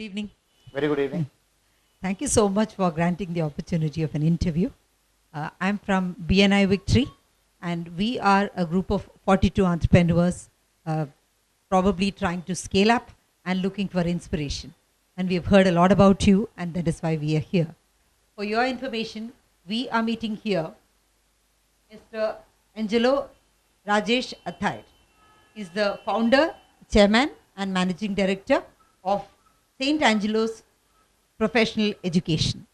Good evening. Very good evening. Thank you so much for granting the opportunity of an interview. I'm from BNI Victory, and we are a group of 42 entrepreneurs, uh, probably trying to scale up and looking for inspiration. And we have heard a lot about you, and that is why we are here. For your information, we are meeting here Mr. Angelo Rajesh Athayr is the founder, chairman, and managing director of St. Angelo's Professional Education.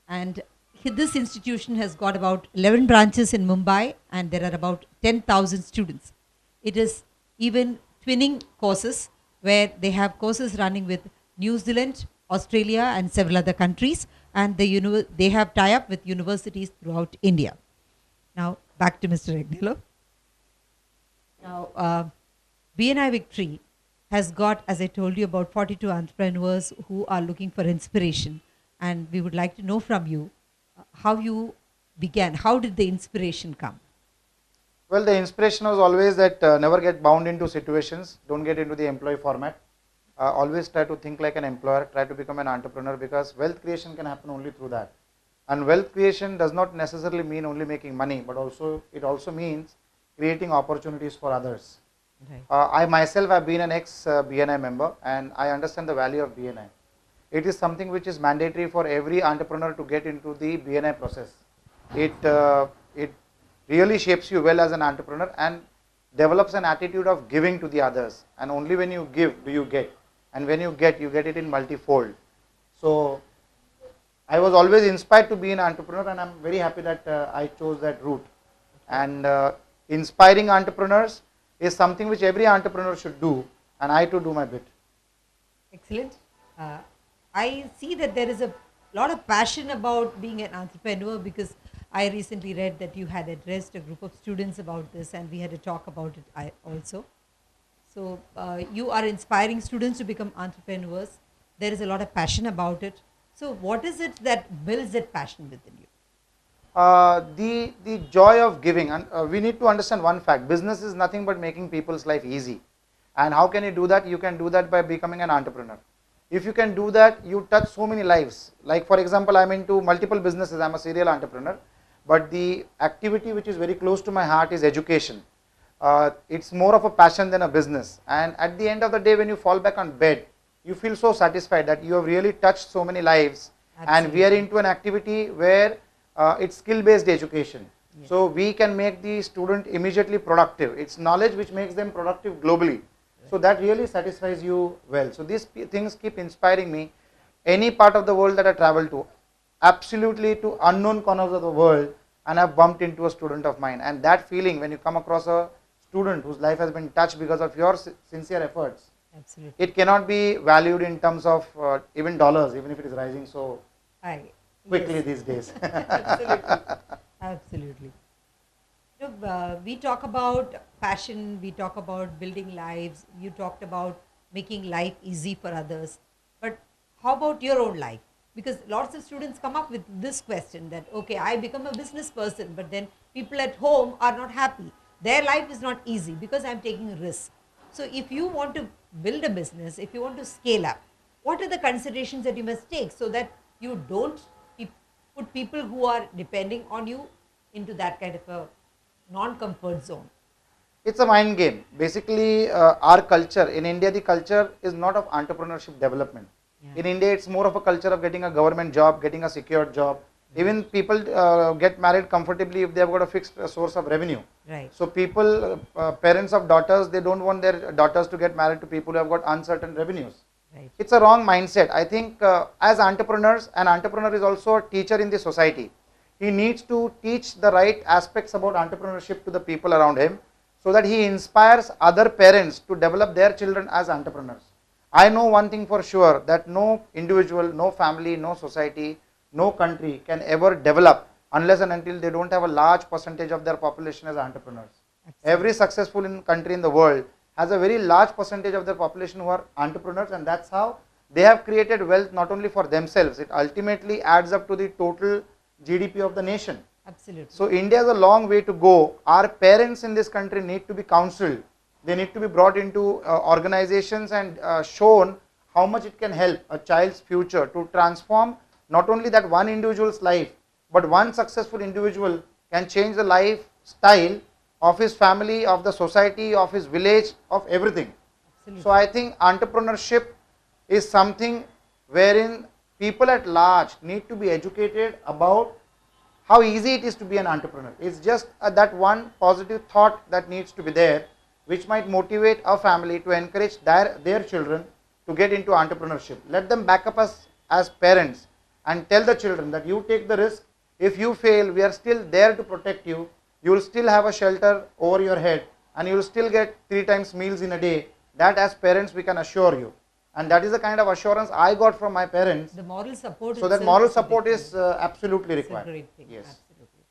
And this institution has got about 11 branches in Mumbai, and there are about 10,000 students. It is even twinning courses where they have courses running with New Zealand, Australia, and several other countries, and they have tie up with universities throughout India. Now, back to Mr. Agnello. Now, BNI Victory has got, as I told you, about 42 entrepreneurs who are looking for inspiration. And we would like to know from you how you began. How did the inspiration come? Well, the inspiration was always that never get bound into situations, don't get into the employee format. Always try to think like an employer, try to become an entrepreneur, because wealth creation can happen only through that. And wealth creation does not necessarily mean only making money, but it also means creating opportunities for others. Right. I myself have been an ex-BNI member, and I understand the value of BNI. It is something which is mandatory for every entrepreneur to get into the BNI process. It really shapes you well as an entrepreneur and develops an attitude of giving to the others. And only when you give do you get, and when you get it in multifold. So I was always inspired to be an entrepreneur, and I'm very happy that I chose that route. And inspiring entrepreneurs is something which every entrepreneur should do, and I too do my bit. Excellent. I see that there is a lot of passion about being an entrepreneur, because I recently read that you had addressed a group of students about this, and we had a talk about it also. So you are inspiring students to become entrepreneurs. There is a lot of passion about it. So what is it that builds that passion within you? The joy of giving, and we need to understand one fact: business is nothing but making people's life easy. And how can you do that? You can do that by becoming an entrepreneur. If you can do that, you touch so many lives. Like, for example, I'm into multiple businesses. I'm a serial entrepreneur, but the activity which is very close to my heart is education. It's more of a passion than a business. And at the end of the day, when you fall back on bed, you feel so satisfied that you have really touched so many lives. Absolutely. And we are into an activity where it's skill-based education. Yes. So we can make the student immediately productive. It's knowledge which makes them productive globally. So that really satisfies you well. So these things keep inspiring me. Any part of the world that I travel to, absolutely to unknown corners of the world, and I've bumped into a student of mine. And that feeling when you come across a student whose life has been touched because of your sincere efforts, Absolutely. it cannot be valued in terms of even dollars, even if it is rising so quickly Yes. these days. Absolutely. Absolutely. We talk about passion, we talk about building lives, you talked about making life easy for others. But how about your own life? Because lots of students come up with this question that, okay, I become a business person, but then people at home are not happy. Their life is not easy because I'm taking a risk. So if you want to build a business, if you want to scale up, what are the considerations that you must take so that you don't put people who are depending on you into that kind of a non-comfort zone? It's a mind game. Basically, our culture, in India, the culture is not of entrepreneurship development. Yeah. In India, it's more of a culture of getting a government job, getting a secured job. Even people get married comfortably if they have got a fixed source of revenue. Right. So people, parents of daughters, they don't want their daughters to get married to people who have got uncertain revenues. Right. It's a wrong mindset. I think as entrepreneurs, an entrepreneur is also a teacher in the society. He needs to teach the right aspects about entrepreneurship to the people around him, so that he inspires other parents to develop their children as entrepreneurs. I know one thing for sure, that no individual, no family, no society, no country can ever develop unless and until they don't have a large percentage of their population as entrepreneurs. Absolutely. Every successful country in the world has a very large percentage of their population who are entrepreneurs, and that's how they have created wealth not only for themselves, it ultimately adds up to the total GDP of the nation. Absolutely. So India has a long way to go. Our parents in this country need to be counseled. They need to be brought into organizations and shown how much it can help a child's future to transform not only that one individual's life, but one successful individual can change the lifestyle of his family, of the society, of his village, of everything. Absolutely. So I think entrepreneurship is something wherein people at large need to be educated about how easy it is to be an entrepreneur. It's just that one positive thought that needs to be there, which might motivate a family to encourage their children to get into entrepreneurship. Let them back up us as parents and tell the children that you take the risk. If you fail, we are still there to protect you. You will still have a shelter over your head and you will still get 3 times meals in a day. That as parents we can assure you. And that is the kind of assurance I got from my parents. The moral support. So that moral support is absolutely required. It's a great thing. Yes. Absolutely.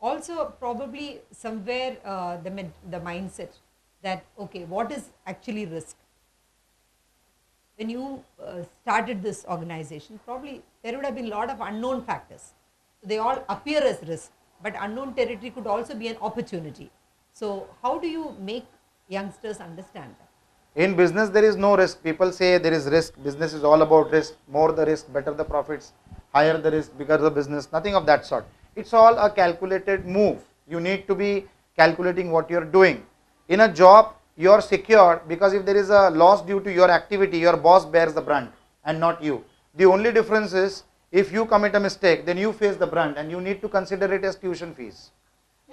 Also, probably somewhere the mindset that okay, what is actually risk? When you started this organization, probably there would have been a lot of unknown factors. They all appear as risk, but unknown territory could also be an opportunity. So, how do you make youngsters understand that? In business, there is no risk. People say there is risk. Business is all about risk. More the risk, better the profits. Higher the risk, bigger the business. Nothing of that sort. It's all a calculated move. You need to be calculating what you're doing. In a job, you're secure because if there is a loss due to your activity, your boss bears the brunt and not you. The only difference is if you commit a mistake, then you face the brunt and you need to consider it as tuition fees.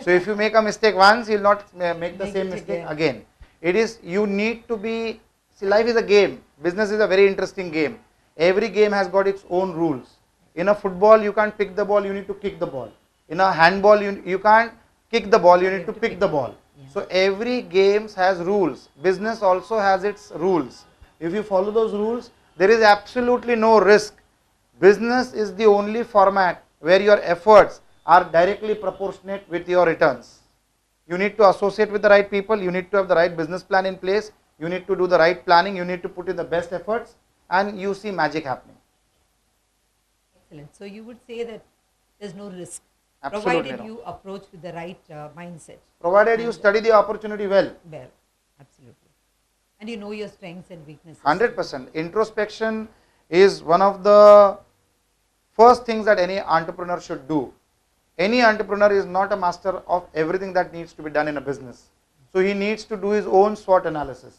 So if you make a mistake once, you'll not make the same mistake again. It is, you need to be, see, life is a game. Business is a very interesting game. Every game has got its own rules. In a football, you can't pick the ball, you need to kick the ball. In a handball, you can't kick the ball, you need to pick the ball. Yeah. So every game has rules. Business also has its rules. If you follow those rules, there is absolutely no risk. Business is the only format where your efforts are directly proportionate with your returns. You need to associate with the right people, you need to have the right business plan in place, you need to do the right planning, you need to put in the best efforts, and you see magic happening. Excellent. So you would say that there's no risk, Absolutely provided you approach with the right mindset. Provided you study the opportunity well. Well, absolutely. And you know your strengths and weaknesses. 100%. Introspection is one of the first things that any entrepreneur should do. Any entrepreneur is not a master of everything that needs to be done in a business. So he needs to do his own SWOT analysis.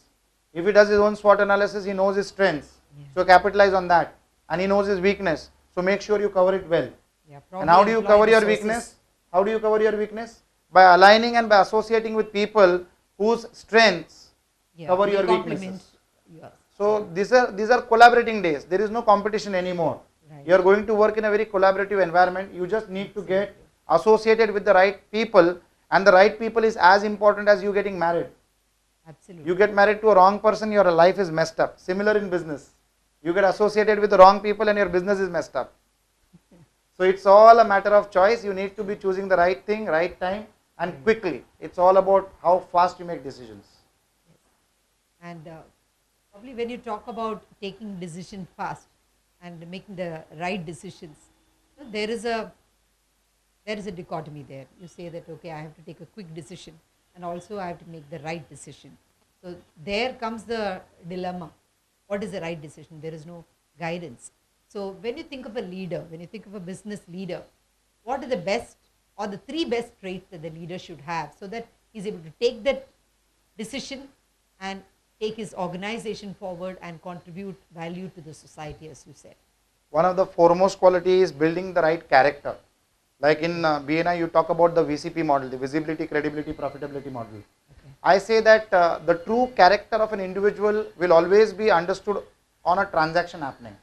If he does his own SWOT analysis, he knows his strengths. Yeah. So capitalize on that. And he knows his weakness. So make sure you cover it well. Yeah, and how do you cover your weakness? How do you cover your weakness? By aligning and by associating with people whose strengths cover your weaknesses. So these are collaborating days. There is no competition anymore. Right. You are going to work in a very collaborative environment. You just need to get associated with the right people, and the right people is as important as you getting married. Absolutely. You get married to a wrong person, your life is messed up. Similar in business. You get associated with the wrong people and your business is messed up. So it's all a matter of choice. You need to be choosing the right thing, right time, and quickly. It's all about how fast you make decisions. And probably when you talk about taking decision fast and making the right decisions, there is a dichotomy there. You say that okay, I have to take a quick decision and also I have to make the right decision. So there comes the dilemma. What is the right decision? There is no guidance. So when you think of a leader, when you think of a business leader, what are the best or the 3 best traits that the leader should have so that he's able to take that decision and take his organization forward and contribute value to the society, as you said? One of the foremost qualities is building the right character. Like in BNI, you talk about the VCP model, the visibility, credibility, profitability model. Okay. I say that the true character of an individual will always be understood on a transaction happening.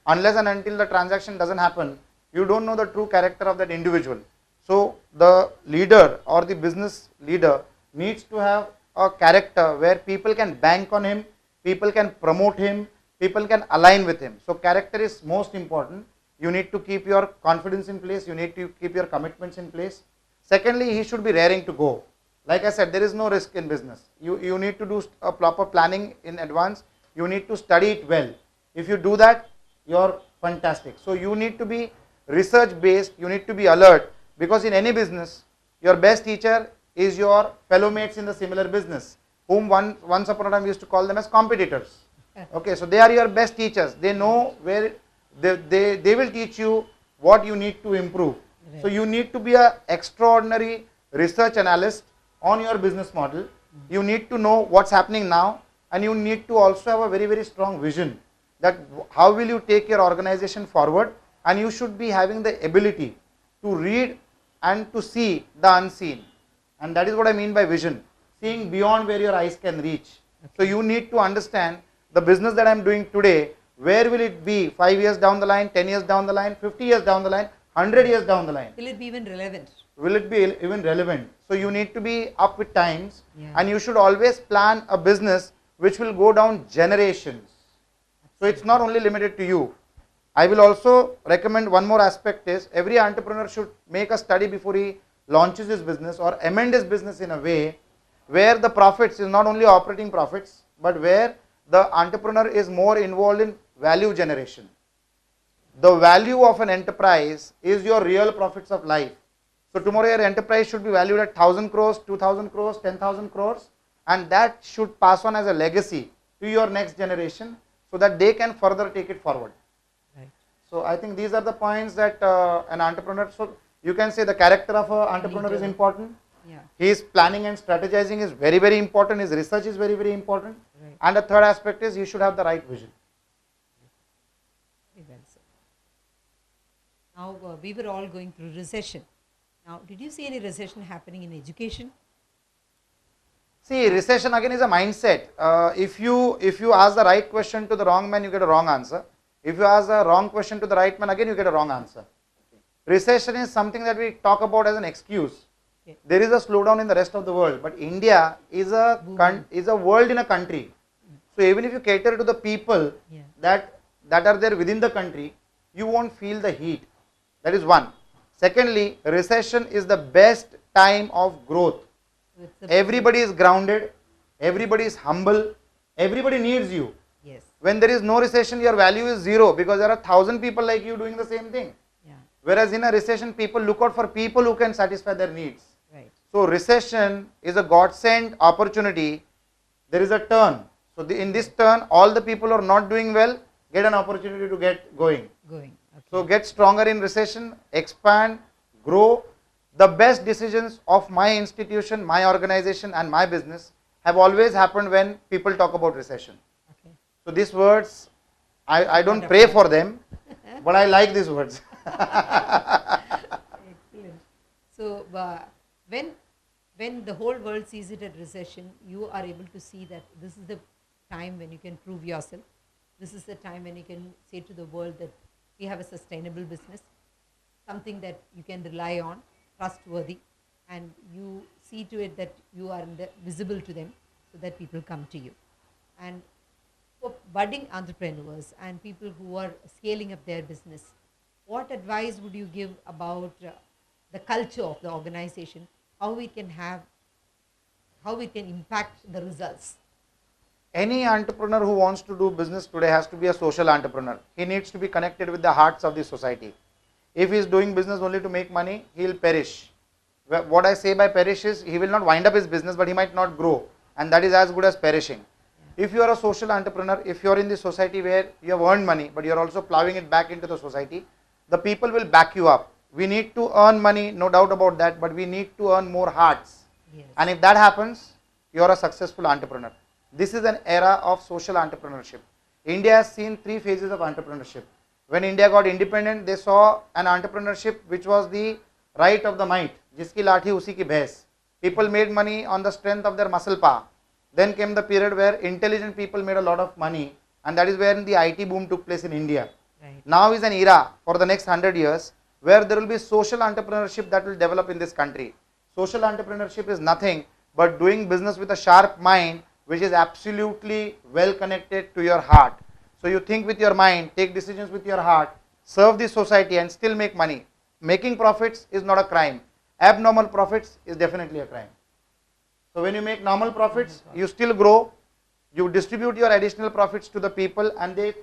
Unless and until the transaction doesn't happen, you don't know the true character of that individual. So the leader or the business leader needs to have a character where people can bank on him, people can promote him, people can align with him. So character is most important. You need to keep your confidence in place, you need to keep your commitments in place. Secondly, he should be raring to go. Like I said, there is no risk in business. You need to do a proper planning in advance, you need to study it well. If you do that, you're fantastic. So you need to be research based, you need to be alert, because in any business, your best teacher is your fellow mates in the similar business, whom once upon a time we used to call them as competitors. Okay, so they are your best teachers. They know where they will teach you what you need to improve. Right. So you need to be an extraordinary research analyst on your business model. You need to know what's happening now, and you need to also have a very, very strong vision that how will you take your organization forward, and you should be having the ability to read and to see the unseen. And that is what I mean by vision, seeing beyond where your eyes can reach. So you need to understand the business that I am doing today, where will it be 5 years down the line, 10 years down the line, 50 years down the line, 100 years down the line. Will it be even relevant? Will it be even relevant? So you need to be up with times, Yeah. and you should always plan a business which will go down generations. So it's not only limited to you. I will also recommend one more aspect is every entrepreneur should make a study before he launches his business or amend his business in a way where the profits is not only operating profits, but where the entrepreneur is more involved in value generation. The value of an enterprise is your real profits of life. So tomorrow your enterprise should be valued at 1000 crores, 2000 crores, 10,000 crores, and that should pass on as a legacy to your next generation so that they can further take it forward. Right. So I think these are the points that an entrepreneur, so you can say the character of an entrepreneur is important. Yeah. His planning and strategizing is very, very important. His research is very, very important. Right. And the third aspect is you should have the right vision. Very well said. Now, we were all going through recession. Now, did you see any recession happening in education? See, recession again is a mindset. If you ask the right question to the wrong man, you get a wrong answer. If you ask the wrong question to the right man, again you get a wrong answer. Recession is something that we talk about as an excuse. Okay. There is a slowdown in the rest of the world, but India is a world in a country. So even if you cater to the people Yeah. that are there within the country, you won't feel the heat. That is one. Secondly, recession is the best time of growth. So it's the- Everybody is grounded, everybody is humble, everybody needs you. Yes. When there is no recession, your value is zero because there are 1000 people like you doing the same thing. Yeah. Whereas in a recession, people look out for people who can satisfy their needs. Right. So recession is a God-sent opportunity. There is a turn. So in this turn, all the people who are not doing well get an opportunity to get going. Going. Okay. So get stronger in recession, expand, grow. The best decisions of my institution, my organization and my business have always happened when people talk about recession. Okay. So these words, I don't pray for them, but I like these words. Excellent. So, when the whole world sees it at recession, you are able to see that this is the time when you can prove yourself. This is the time when you can say to the world that we have a sustainable business, something that you can rely on, trustworthy, and you see to it that you are visible to them so that people come to you. And for budding entrepreneurs and people who are scaling up their business, what advice would you give about the culture of the organization, how it can impact the results? Any entrepreneur who wants to do business today has to be a social entrepreneur. He needs to be connected with the hearts of the society. If he is doing business only to make money, he will perish. What I say by perish is he will not wind up his business, but he might not grow, and that is as good as perishing. If you are a social entrepreneur, if you are in the society where you have earned money, but you are also plowing it back into the society, the people will back you up. We need to earn money, no doubt about that, but we need to earn more hearts. Yes. And if that happens, you are a successful entrepreneur. This is an era of social entrepreneurship. India has seen 3 phases of entrepreneurship. When India got independent, they saw an entrepreneurship which was the right of the might. Jiski lathi usi ki bhains. People made money on the strength of their muscle power. Then came the period where intelligent people made a lot of money, and that is when the IT boom took place in India. Right. Now is an era for the next 100 years where there will be social entrepreneurship that will develop in this country. Social entrepreneurship is nothing but doing business with a sharp mind which is absolutely well connected to your heart. So you think with your mind, take decisions with your heart, serve the society and still make money. Making profits is not a crime. Abnormal profits is definitely a crime. So when you make normal profits, you still grow, you distribute your additional profits to the people and they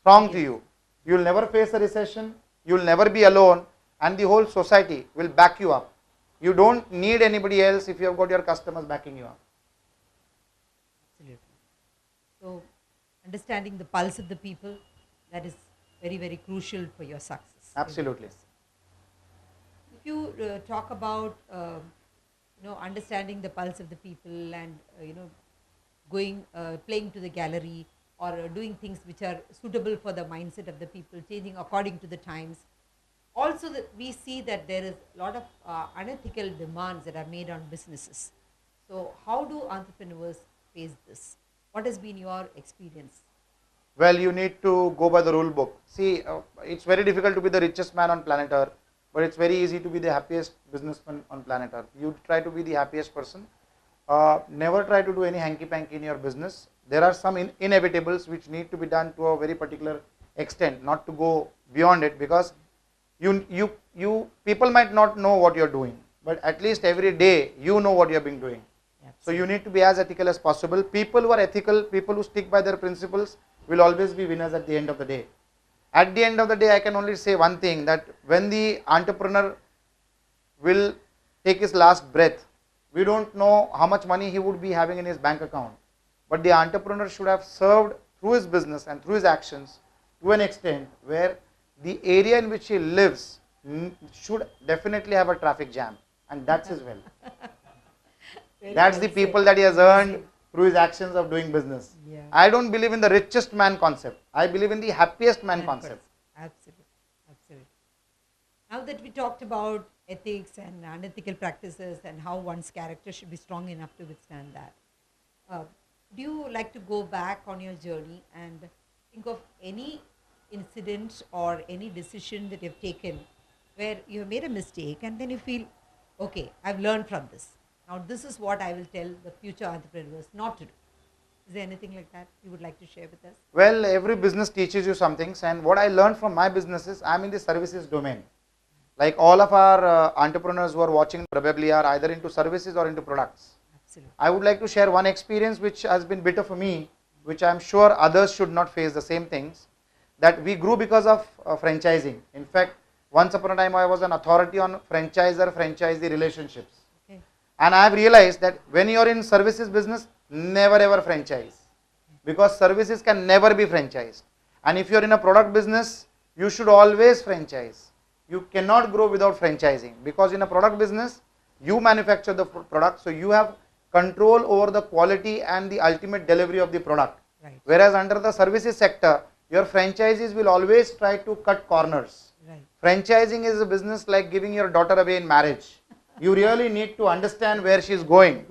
throng to you. You will never face a recession, you will never be alone, and the whole society will back you up. You don't need anybody else if you have got your customers backing you up. Absolutely. So, understanding the pulse of the people, that is very, very crucial for your success. Absolutely. If you talk about understanding the pulse of the people and going playing to the gallery or doing things which are suitable for the mindset of the people, changing according to the times. Also, we see that there is a lot of unethical demands that are made on businesses. So, how do entrepreneurs face this? What has been your experience? Well, you need to go by the rule book. See, it's very difficult to be the richest man on planet Earth, but it's very easy to be the happiest businessman on planet Earth. You try to be the happiest person. Never try to do any hanky-panky in your business. There are some inevitables which need to be done to a very particular extent, not to go beyond it, because people might not know what you're doing, but at least every day you know what you're being doing. So you need to be as ethical as possible. People who are ethical, people who stick by their principles will always be winners at the end of the day. At the end of the day, I can only say one thing, that when the entrepreneur will take his last breath, we don't know how much money he would be having in his bank account. But the entrepreneur should have served through his business and through his actions to an extent where the area in which he lives should definitely have a traffic jam, and that's his wealth. That's the people that he has earned through his actions of doing business. Yeah. I don't believe in the richest man concept. I believe in the happiest man concept. Absolutely. Absolutely. Now that we talked about ethics and unethical practices and how one's character should be strong enough to withstand that, do you like to go back on your journey and think of any incident or any decision that you've taken where you have made a mistake and then you feel, okay, I've learned from this. Now this is what I will tell the future entrepreneurs not to do. Is there anything like that you would like to share with us? Well, every business teaches you some things, and what I learned from my business is I'm in the services domain. Like all of our entrepreneurs who are watching probably are either into services or into products. Absolutely. I would like to share one experience which has been bitter for me, which I'm sure others should not face the same things, that we grew because of franchising. In fact, once upon a time I was an authority on franchisor-franchisee relationships. Okay. And I have realized that when you are in services business, never ever franchise, because services can never be franchised. And if you are in a product business, you should always franchise. You cannot grow without franchising, because in a product business, you manufacture the product, so you have control over the quality and the ultimate delivery of the product. Right. Whereas under the services sector, your franchisees will always try to cut corners. Right. Franchising is a business like giving your daughter away in marriage. You really need to understand where she is going.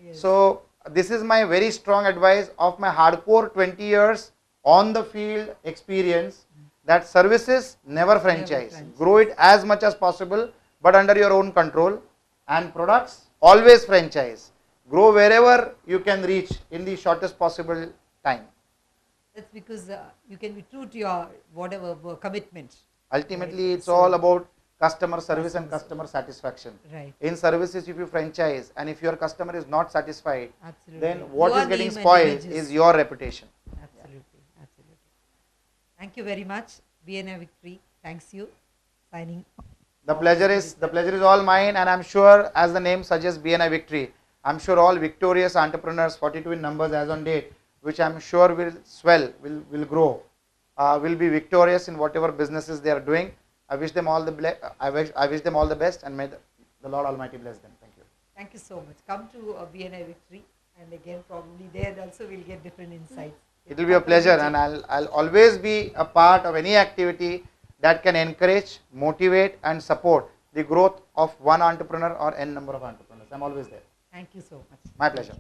Yes. So this is my very strong advice of my hardcore 20 years on the field experience, that services never franchise. Grow it as much as possible, but under your own control. And products, always franchise. Grow wherever you can reach in the shortest possible time. That's because you can be true to your whatever commitment. Ultimately, Right. it's all about customer service and customer satisfaction. Right. In services, if you franchise and if your customer is not satisfied, Absolutely. then what Your is getting name and spoiled images. is your reputation. Absolutely. Absolutely. Thank you very much. BNI Victory thanks you. Signing. The pleasure is all mine, and I'm sure, as the name suggests, BNI Victory, I'm sure all victorious entrepreneurs, 42 in numbers as on date, which I'm sure will swell, will grow, will be victorious in whatever businesses they are doing. I wish them all the I wish them all the best, and may the Lord Almighty bless them. Thank you. Thank you so much. Come to BNI Victory, and again probably there also we'll get different insights. It will be a pleasure, and I'll always be a part of any activity that can encourage, motivate, and support the growth of one entrepreneur or n number of entrepreneurs. I'm always there. Thank you so much. My pleasure.